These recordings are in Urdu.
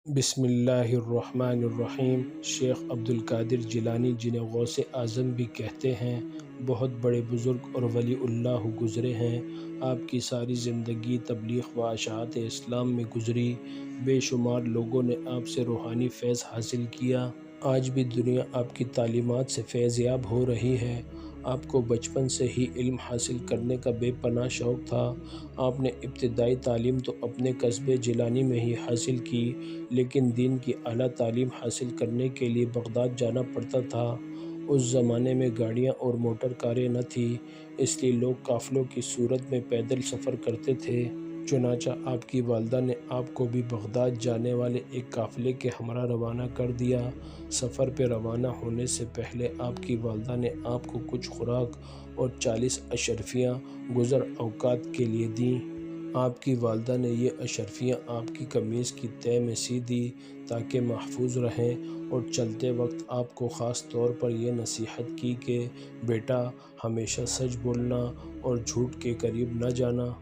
بسم اللہ الرحمن الرحیم۔ شیخ عبدالقادر جیلانی، جنہیں غوث اعظم بھی کہتے ہیں، بہت بڑے بزرگ اور ولی اللہ گزرے ہیں۔ آپ کی ساری زندگی تبلیغ و اشاعت اسلام میں گزری۔ بے شمار لوگوں نے آپ سے روحانی فیض حاصل کیا۔ آج بھی دنیا آپ کی تعلیمات سے فیض یاب ہو رہی ہے۔ آپ کو بچپن سے ہی علم حاصل کرنے کا بے پناہ شوق تھا۔ آپ نے ابتدائی تعلیم تو اپنے قصبے جیلانی میں ہی حاصل کی، لیکن دین کی اعلیٰ تعلیم حاصل کرنے کے لیے بغداد جانا پڑتا تھا۔ اس زمانے میں گاڑیاں اور موٹر کاریں نہ تھیں، اس لیے لوگ قافلوں کی صورت میں پیدل سفر کرتے تھے۔ چنانچہ آپ کی والدہ نے آپ کو بھی بغداد جانے والے ایک قافلے کے ہمراہ روانہ کر دیا۔ سفر پہ روانہ ہونے سے پہلے آپ کی والدہ نے آپ کو کچھ خوراک اور 40 اشرفیاں گزر اوقات کے لیے دیں۔ آپ کی والدہ نے یہ اشرفیاں آپ کی قمیص کی تہہ میں سی دی تاکہ محفوظ رہیں، اور چلتے وقت آپ کو خاص طور پر یہ نصیحت کی کہ بیٹا، ہمیشہ سچ بولنا اور جھوٹ کے قریب نہ جانا۔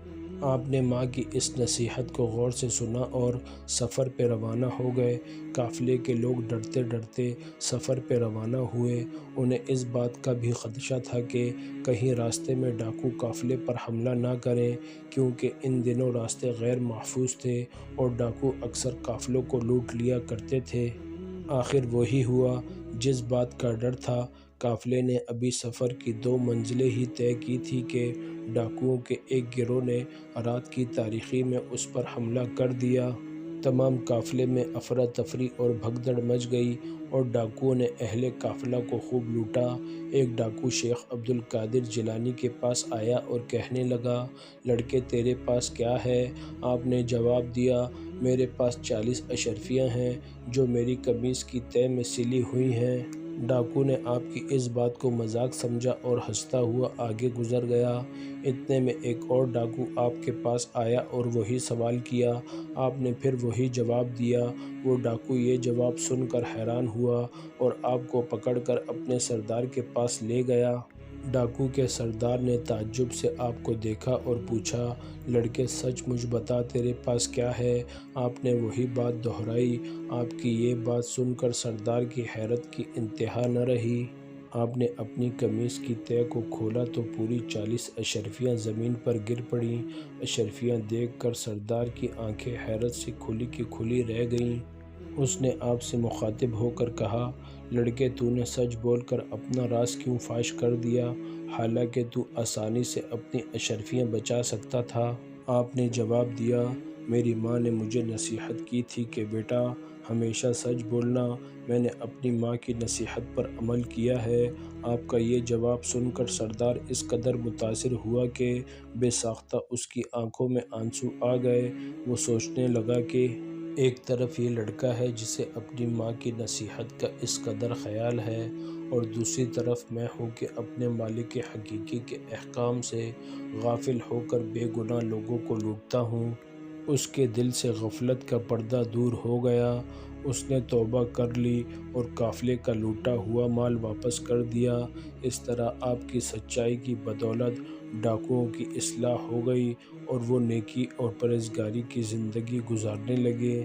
آپ نے ماں کی اس نصیحت کو غور سے سنا اور سفر پہ روانہ ہو گئے۔ قافلے کے لوگ ڈرتے ڈرتے سفر پہ روانہ ہوئے۔ انہیں اس بات کا بھی خدشہ تھا کہ کہیں راستے میں ڈاکو قافلے پر حملہ نہ کریں، کیونکہ ان دنوں راستے غیر محفوظ تھے اور ڈاکو اکثر قافلوں کو لوٹ لیا کرتے تھے۔ آخر وہی ہوا جس بات کا ڈر تھا۔ قافلے نے ابھی سفر کی 2 منزلیں ہی طے کی تھی کہ ڈاکوؤں کے ایک گروہ نے رات کی تاریکی میں اس پر حملہ کر دیا۔ تمام قافلے میں افراتفری اور بھگدڑ مچ گئی اور ڈاکوؤں نے اہل قافلہ کو خوب لوٹا۔ ایک ڈاکو شیخ عبدالقادر جیلانی کے پاس آیا اور کہنے لگا، لڑکے تیرے پاس کیا ہے؟ آپ نے جواب دیا، میرے پاس 40 اشرفیاں ہیں جو میری قمیص کی تہہ میں سلی ہوئی ہیں۔ ڈاکو نے آپ کی اس بات کو مذاق سمجھا اور ہنستا ہوا آگے گزر گیا۔ اتنے میں ایک اور ڈاکو آپ کے پاس آیا اور وہی سوال کیا۔ آپ نے پھر وہی جواب دیا۔ وہ ڈاکو یہ جواب سن کر حیران ہوا اور آپ کو پکڑ کر اپنے سردار کے پاس لے گیا۔ ڈاکو کے سردار نے تعجب سے آپ کو دیکھا اور پوچھا، لڑکے سچ مچ بتا تیرے پاس کیا ہے؟ آپ نے وہی بات دہرائی۔ آپ کی یہ بات سن کر سردار کی حیرت کی انتہا نہ رہی۔ آپ نے اپنی قمیص کی تہہ کو کھولا تو پوری 40 اشرفیاں زمین پر گر پڑیں۔ اشرفیاں دیکھ کر سردار کی آنکھیں حیرت سے کھلی کی کھلی رہ گئیں۔ اس نے آپ سے مخاطب ہو کر کہا، لڑکے تو نے سچ بول کر اپنا راز کیوں فاش کر دیا، حالانکہ تو آسانی سے اپنی اشرفیاں بچا سکتا تھا؟ آپ نے جواب دیا، میری ماں نے مجھے نصیحت کی تھی کہ بیٹا، ہمیشہ سچ بولنا۔ میں نے اپنی ماں کی نصیحت پر عمل کیا ہے۔ آپ کا یہ جواب سن کر سردار اس قدر متاثر ہوا کہ بے ساختہ اس کی آنکھوں میں آنسو آ گئے۔ وہ سوچنے لگا کہ ایک طرف یہ لڑکا ہے جسے اپنی ماں کی نصیحت کا اس قدر خیال ہے، اور دوسری طرف میں ہوں کہ اپنے مالک حقیقی کے احکام سے غافل ہو کر بے گناہ لوگوں کو لوٹتا ہوں۔ اس کے دل سے غفلت کا پردہ دور ہو گیا۔ اس نے توبہ کر لی اور قافلے کا لوٹا ہوا مال واپس کر دیا۔ اس طرح آپ کی سچائی کی بدولت ڈاکوؤں کی اصلاح ہو گئی اور وہ نیکی اور پرہیزگاری کی زندگی گزارنے لگے۔